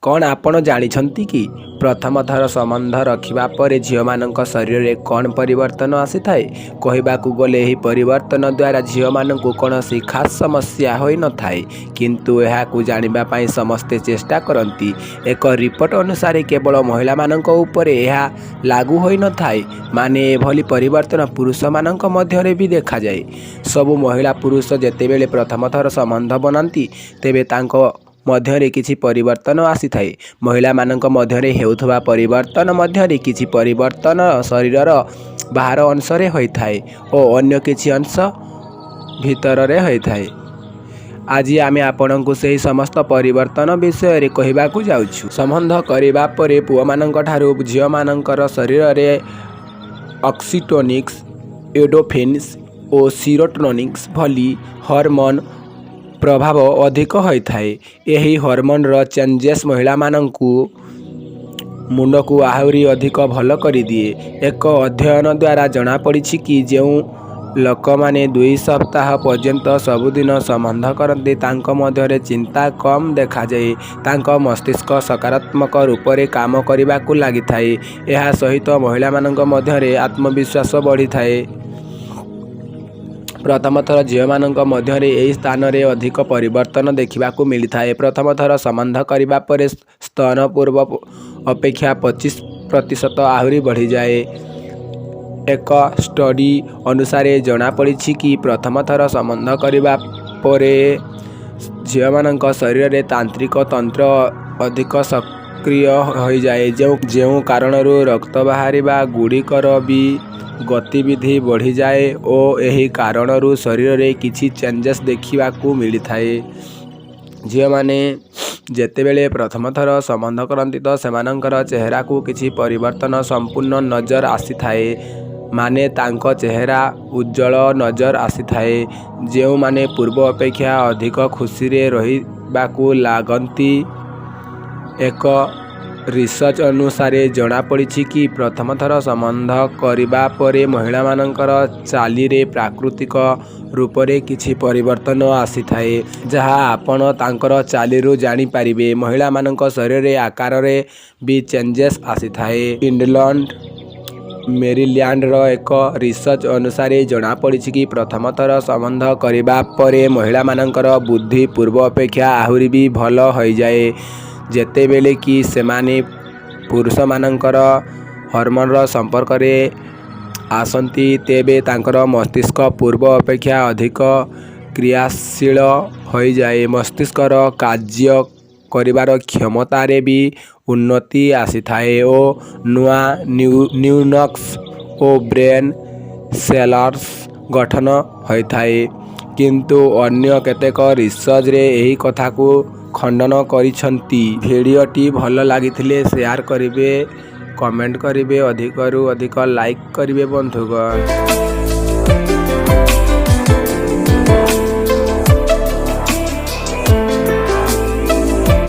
कौन आपण जानिछंती कि प्रथम थर संबंध रखिबा परे झीलमानंक शरीर रे कौन परिवर्तन आसी थाए। कहबाकू गले एही परिवर्तन द्वारा झीलमानंकु कौनसी खास समस्या होई न थाए, किंतु एहाकू जानिबा पाई समस्ते चेष्टा करती। एक रिपोर्ट अनुसार केवल महिला मानंक उपरे एहा लागू होई न थाए, माने एभली परिवर्तन पुरुष मानंक मध्यरे भी देखा जाए। सबु महिला पुरुष जेतेबेले प्रथम थर संबंध बनाती तेबे तांको मध्यरे किछि परिवर्तन आसी थाए। महिला मानंक मध्यरे हेउथबा परिवर्तन मध्यरे किछि परिवर्तन शरीरर बाहर अंशरे होई थाए ओ अन्य किछि अंश भितररे होई थाए। आज आमे आपनकु सेही समस्त परिवर्तन विषय रे कहिबाकू जाउछु। संबंध करिबा परे पुओ मानंक ठारू झियो मानंकर शरीर रे ऑक्सीटोनिक्स, एंडोर्फिन्स ओ सीरोटोनिक्स भली हार्मोन प्रभाव अधिक होई थाए। यही हार्मोन रो चेंजेस महिला मानंकु मुंड को आहुरी अधिक भल करि दिए। एक अध्ययन द्वारा जना पड़िछि कि जेउ लोक माने 2 सप्ताह पर्यंत सबुदिन संबंध करते तांको मध्यरे चिंता कम देखा जाए, तांको मस्तिष्क सकारात्मक रूप से काम करने लगी थाए। यह सहित महिला मानंक मध्यरे आत्मविश्वास बढ़ी थाए। प्रथम थर झील मानंक मध्यरे एही स्थान रे अधिक परिवर्तन देखा मिलता है। प्रथम थर संबंध करने पर स्तन पूर्व अपेक्षा 25% आहुरी बढ़ी जाए। एक स्टडी अनुसार जना पड़ी कि प्रथम थर संबंध करने पर झील मानंक शरीर रे तांत्रिक तंत्र अधिक सक्रिय हो जाए, जो कारण रक्त बाहर गुड़िकर भी गतिविधि बढ़ी जाए और यही कारण शरीर रे किछि चेंजेस देखा मिलता है। झील माने जेतेबेले प्रथम थर संबंध करती तो सेमानंकर चेहरा को किछि परिवर्तन संपूर्ण नजर आसी थाए, माने तांको चेहरा उज्जवल नजर आसी थाए। जो माने पूर्व अपेक्षा अधिक खुशी रे रहिबाकू लागंती। एक रिसर्च अनुसार जना पड़ी कि प्रथम थर संबंध करने पर महिला मानंकर चाली रे प्राकृतिक रूप से किछि परिवर्तन आसी थाए, जहाँ आपण तांकर चालीरू जानी पारिबे। महिला मानंक शरीर रे आकार रे भी चेंजेस आसी थाए। इंग्लैंड मेरीलैंड रो एक रिसर्च अनुसार जना पड़ी कि प्रथम थर संबंध करने पर महिला मानंकर बुद्धि पूर्व अपेक्षा आहुरी भी भल हो जाए। जेतेबेले कि सेमाने पुरुष मानंकर हार्मोन रो संपर्क रे आसंती तेबे तांकर मस्तिष्क पूर्व अपेक्षा अधिक क्रियाशील हो जाए। मस्तिष्क रो कार्य करिबार क्षमता रे भी उन्नति आसी थाए ओ नुआ न्यूरॉन्स ओ ब्रेन सेल्स गठन होई थाए। किंतु अन्य केतेक रिसर्च रे एही कथा को खंडन करिसंती। भिडियोटी भल लागिथिले शेयर करिवे, कमेंट करिवे, अधिक रु अधिक लाइक करिवे बंधुगण।